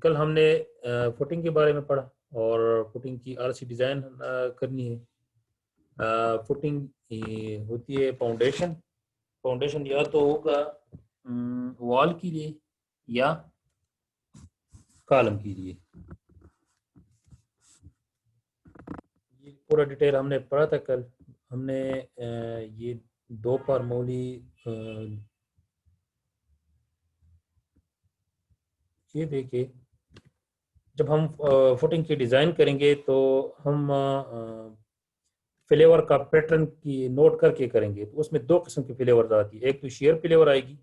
कल हमने फुटिंग के बारे में पढ़ा और फुटिंग की आरसी डिज़ाइन करनी है। फुटिंग होती है फाउंडेशन। फाउंडेशन या तो होगा वॉल के लिए या कॉलम के लिए। ये पूरा डिटेल हमने पढ़ा था कल। हमने ये दो फार्मूली ये देखिए, जब हम फुटिंग की डिज़ाइन करेंगे तो हम फ्लेवर का पैटर्न की नोट करके करेंगे। तो उसमें दो किस्म की फ्लेवर आती है। एक तो शेयर फ्लेवर आएगी,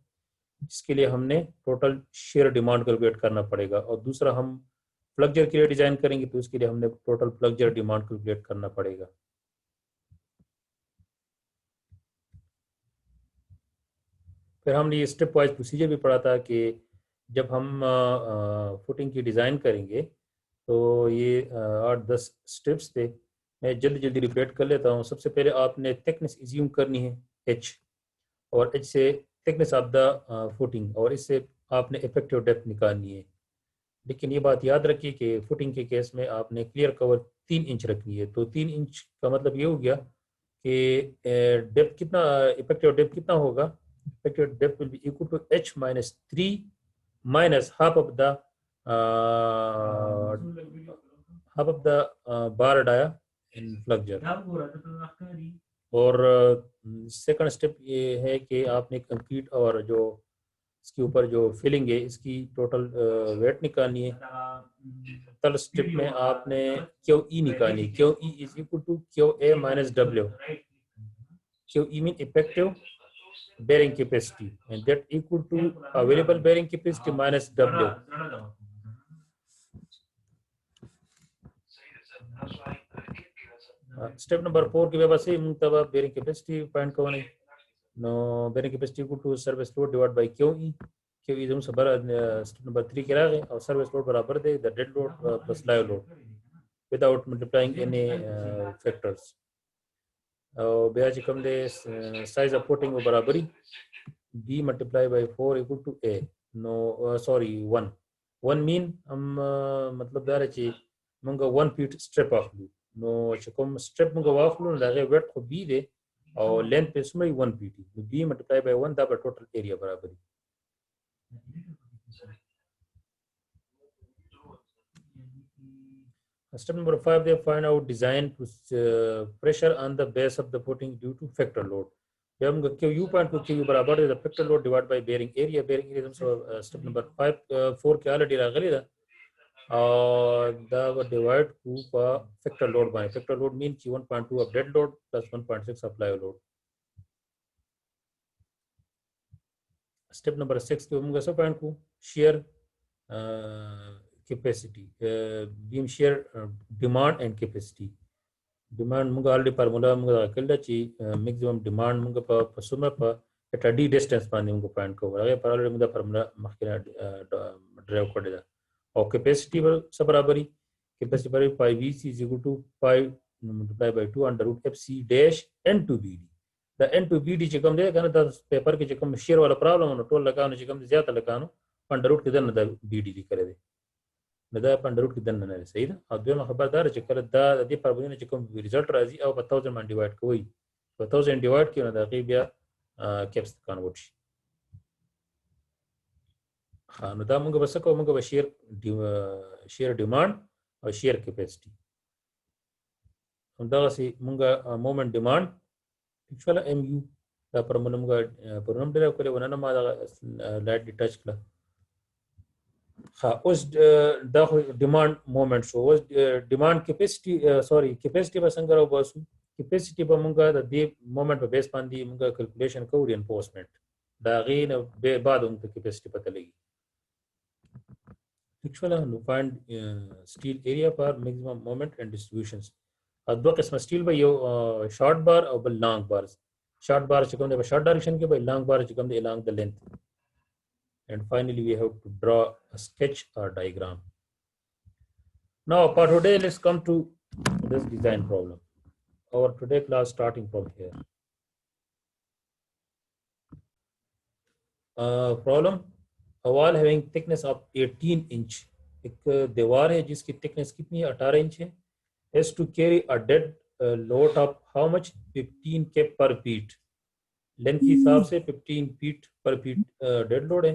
जिसके लिए हमने टोटल शेयर डिमांड कैलकुलेट करना पड़ेगा, और दूसरा हम फ्लक्चर के लिए डिज़ाइन करेंगे तो उसके लिए हमने टोटल फ्लक्चर डिमांड कैलकुलेट करना पड़ेगा। फिर हमने ये स्टेप वाइज प्रोसीजर भी पढ़ा था कि जब हम फुटिंग की डिज़ाइन करेंगे तो ये 8-10 स्टेप्स थे। मैं जल्दी जल्दी रिपीट कर लेता हूँ। सबसे पहले आपने थिकनेस एज्यूम करनी है h, और h से थिकनेस ऑफ द फुटिंग, और इससे आपने इफेक्टिव डेप्थ निकालनी है। लेकिन ये बात याद रखिए कि फुटिंग के केस में आपने क्लियर कवर 3 इंच रखनी है। तो 3 इंच का मतलब ये हो गया कि डेप्थ कितना, इफेक्टिव डेप्थ कितना होगा। Effective depth will be equal to h minus 3 minus half of the bar dia in flexure। और सेकंड स्टेप ये है कि आपने कंक्रीट और जो इसके ऊपर जो फिलिंग है इसकी टोटल वेट निकालनी है। थर्ड स्टेप में आपने क्यू ई निकालनी है। Q E is equal to Q A minus W. Q E mean effective bearing capacity, and that equal to available bearing capacity minus W। Step number 4 की वजह से मुंतवा bearing capacity find करना है। No bearing capacity equal to service load divided by QE। QE जो सब step number 3 के रहे और सर्विस लोड बराबर दे the dead load plus live load without multiplying any factors। ब्याज कम दे साइज ऑफ फुटिंग बराबरी b multiplied by 4 equal to a। no sorry 1 1 mean हम मतलब दार ची मंगा 1 feet strip off लू। no चकम strip मंगा वाफ लू लागे वेट को b दे और लेंथ पे इसमें 1 feet b multiplied by 1 Dabur total area बराबरी। Step number 5 they find out design pressure on the base of the footing due to factor load। जब हम क्यू यू पॉइंट को क्यू यू बराबर है factor load divide by bearing area. Bearing area हम step number 4 के already रागली था और the divide two का factor load by factor load mean कि 1.2 of dead load plus 1.6 of live load. Step number 6 के हम गसो पॉइंट को share capacity beam share demand and capacity. Demand मुंगा ऑलरेडी फार्मूला मुंगा कल्ला ची मैक्सिमम डिमांड मुंगा प सुमा प एटा डी डिस्टेंस पानी मुंगा पॉइंट को अगर पर ऑलरेडी मुंगा फार्मूला मखना ड्राइव कर देता। और कैपेसिटी पर सब बराबरी कैपेसिटी पर 5vc is equal to 5 multiplied by 2 under root fc dash n2bd। The n2bd चिकम दे कहना द पेपर के चिकम शेयर वाला प्रॉब्लम है टोल लगानो चिकम ज्यादा लगानो अंडर रूट किधर न द bd दी करे दे नदा अंडर रूट किधर न सही था। और दोनों खबरदार चक्कर दा दी पर बने चिकम रिजल्ट राजी और 1000 मान डिवाइड कोई 1000 डिवाइड किया ना कीबिया कैप्स कन्वर्ट। हाँ नदा मुंगा बस को मुंगा शेयर डिमांड और शेयर कैपेसिटी नदा सी मुंगा मोमेंट डिमांड एक्चुअली mu दा पर मुंगा पर हम डिराइव करे वना मा लाइट टच कला। हाँ उस दा डिमांड मोमेंट शो उस डिमांड कैपेसिटी सॉरी कैपेसिटी पर संगरो बस कैपेसिटी पर मुंगा द दे मोमेंट पर बेस पांदी मुंगा कैलकुलेशन को रिइंफोर्समेंट दा गीन बाद उनके कैपेसिटी पता लगी। Actually no find steel area for maximum moment and distributions. दो किस्म स्टील पर यो शॉर्ट बार और लॉन्ग बार। शॉर्ट बार चिकम दे शॉर्ट डायरेक्शन के भाई लॉन्ग बार चिकम दे along the length। And finally we have to draw a sketch or diagram। Now for today let's come to this design problem। Our today class starting from here। Problem: a wall having thickness of 18 inch एक दीवार है जिसकी thickness कितनी है, 18 inch है, has to carry a dead load of how much, 15 के पर feet. Length के हिसाब से 15 फीट पर फीट डेड लोड है,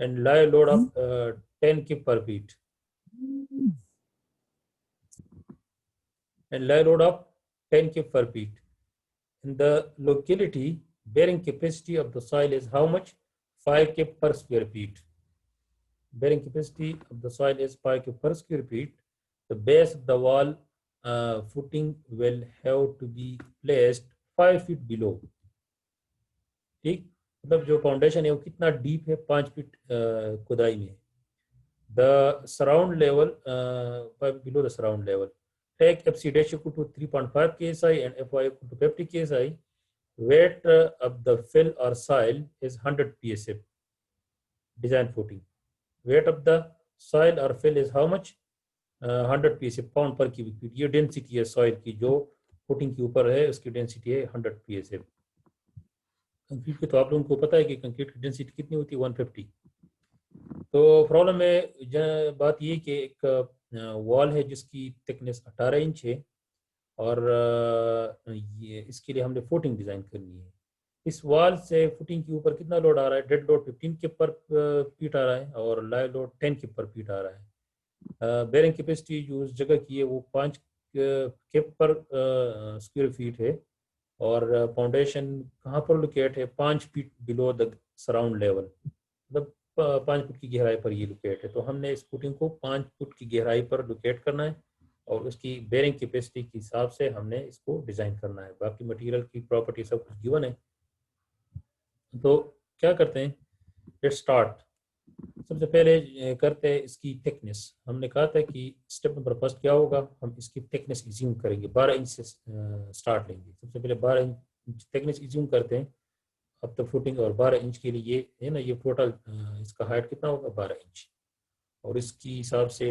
एंड लाई लोड ऑफ 10 के पर feet, and lie load of 10 kg per feet. In the locality, bearing capacity of the soil is how much? 5 kg per square feet. Bearing capacity of the soil is 5 kg per square feet. The base of the wall footing will have to be placed 5 feet below. ठीक, मतलब जो foundation है वो कितना deep है, 5 feet खुदाई में। The surround level, below the surround level. Take FC dash equal to 3.5 KSI and FY equal to 50 KSI. Weight of the fill or soil is 100 PSF. Design footing. Weight of the soil or fill is how much? 100 PSF pound per cubic feet. ये density है soil की, जो footing के ऊपर है उसकी density है 100 PSF। Concrete की तो आप लोगों को पता है कि कंक्रीट की डेंसिटी कितनी होती है, 150। तो प्रॉब्लम में बात ये कि एक वॉल है जिसकी थिकनेस 18 इंच है, और ये इसके लिए हमने फुटिंग डिज़ाइन करनी है। इस वॉल से फुटिंग के ऊपर कितना लोड आ रहा है? डेड लोड 15 के पर फीट आ रहा है और लाइव लोड 10 के पर फीट आ रहा है। बेरिंग कैपेसिटी जो उस जगह की है वो 5 के पर स्क्वायर फीट है, और फाउंडेशन कहाँ पर लोकेट है? 5 feet below the surround level, मतलब 5 फुट की गहराई पर ये लोकेट है। तो हमने इस फुटिंग को 5 फुट की गहराई पर लोकेट करना है, और उसकी बेरिंग कैपेसिटी के हिसाब से हमने इसको डिज़ाइन करना है। बाकी मटेरियल की प्रॉपर्टी सब कुछ गिवन है। तो क्या करते हैं, लेट्स स्टार्ट। सबसे पहले करते हैं इसकी थिकनेस। हमने कहा था कि स्टेप नंबर फर्स्ट क्या होगा, हम इसकी थिकनेस इज्यूम करेंगे, 12 इंच से स्टार्ट लेंगे। सबसे पहले 12 इंच थिकनेस इज्यूम करते हैं अब तक फुटिंग, और 12 इंच के लिए ये है ना, ये टोटल इसका हाइट कितना होगा? 12 इंच। और इसकी हिसाब से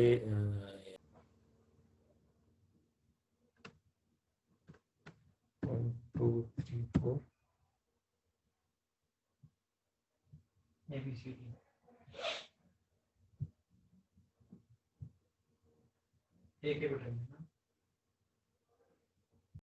1 2 3 4 ABCD एक बेटा